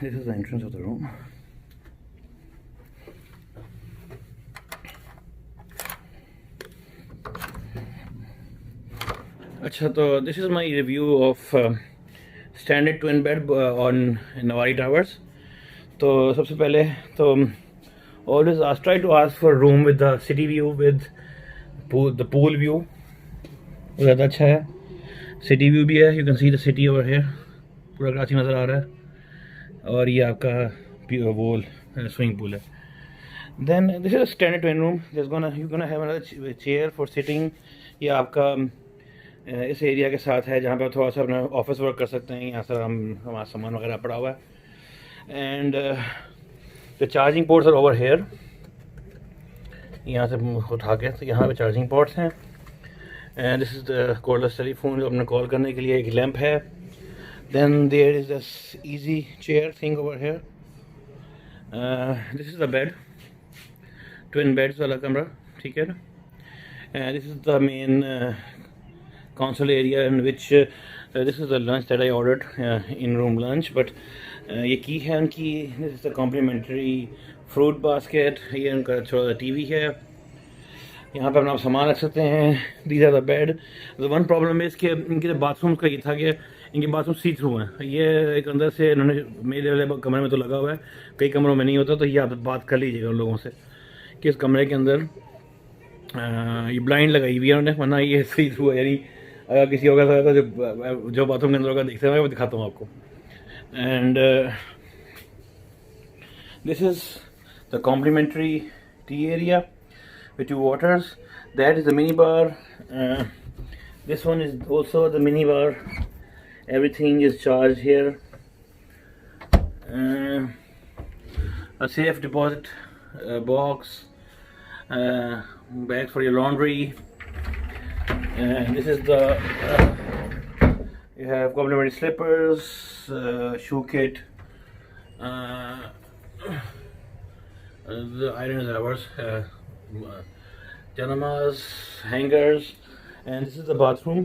This is the entrance of the room. So this is my review of standard twin bed on Nawari Towers. तो सबसे पहले तो always try to ask for a room with the city view, with the pool view. ज़्यादा अच्छा है. City view भी है. You can see the city over here. पूरा कराची नज़र आ रहा है. और ये आपका वो swimming pool है. Then this is a standard twin room. You're gonna have another chair for sitting. ये आपका इस एरिया के साथ है जहाँ पे थोड़ा सा अपना ऑफिस वर्क कर सकते हैं. यहाँ से हमारा सामान वगैरह पड़ा हुआ है. And the charging ports are over here. यहाँ से उठा के तो यहाँ पे चार्जिंग पोर्ट्स हैं. And this is the cordless telephone जो अपने कॉल करने के लिए. एक लैंप है. Then there is this easy chair thing over here. This is the bed. Twin beds वाला कमरा. ठीक है ना. This is the main console area in which this is the lunch that I ordered, in room lunch. But ये की है उनकी. This is the complimentary fruit basket. ये उनका छोटा TV है. यहाँ पे अपना आप सामान रख सकते हैं. These are the bed. The one problem is कि इनके बाथरूम का ये था कि इनके बाथरूम सी थ्रू हैं. ये एक अंदर से इन्होंने मेरे वाले कमरे में तो लगा हुआ है, कई कमरों में नहीं होता. तो ये आप बात कर लीजिएगा उन लोगों से कि इस कमरे के अंदर ये ब्लाइंड लगाई हुई है उन्होंने, वरना ये सी थ्रू है. यानी अगर किसी होगा तो जो बाथरूम के अंदर होगा देखते हैं, वो दिखाता हूँ आपको. And this is the complimentary tea area with 2 waters. That is the mini bar. This one is also the mini bar. Everything is charge here. A safe deposit box. bags for your laundry. And this is the you have complimentary slippers, shoe kit, the iron is ours, janamas, hangers. And this is the bathroom,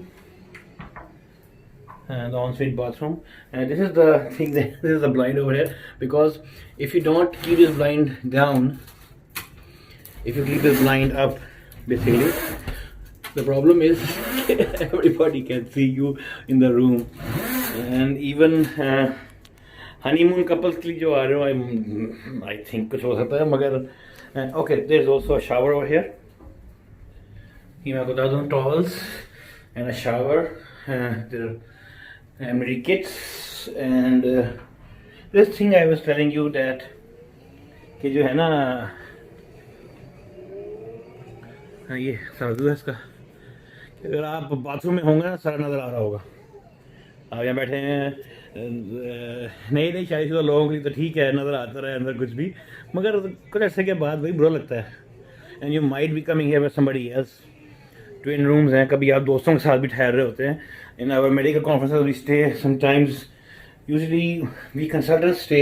and the ensuite bathroom. And this is the thing that this is the blind over here, because if you don't keep this blind down, if you keep this blind up, basically the problem is everybody can see you in the room. And even honeymoon couples के लिए जो आ रहे हो, I think कुछ हो सकता है. मगर okay, there is also a shower over here. ये मैं बता दूँ, towels and a shower. There are emery kits. And this thing I was telling you that कि जो है ना, ये साधु है इसका. अगर आप बाथरूम में होंगे ना, सारा नज़र आ रहा होगा. आप यहाँ बैठे हैं, नई शादीशुदा लोगों के लिए तो ठीक है, नज़र आता रहे अंदर कुछ भी. मगर कुछ ऐसे के बाद भाई बुरा लगता है. And you might be coming here with somebody else. Twin rooms हैं. कभी आप दोस्तों के साथ भी ठहर रहे होते हैं. In our medical conferences we stay sometimes. Usually we consultants stay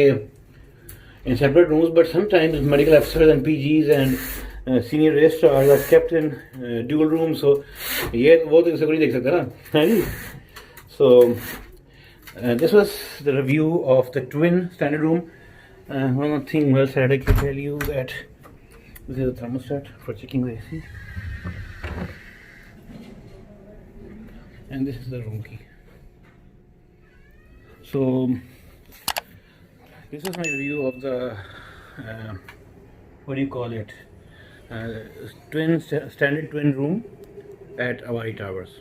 in separate rooms, but sometimes medical अफसर्स and PGs and senior registrars are kept in dual rooms. So ये वो तो इसे कोई देख सकता ना, है जी. So this was the review of the twin standard room. One more thing else I had to tell you, that this is the thermostat for checking the AC, and this is the room key. So this was my review of the what do you call it, standard twin room at Awari Towers.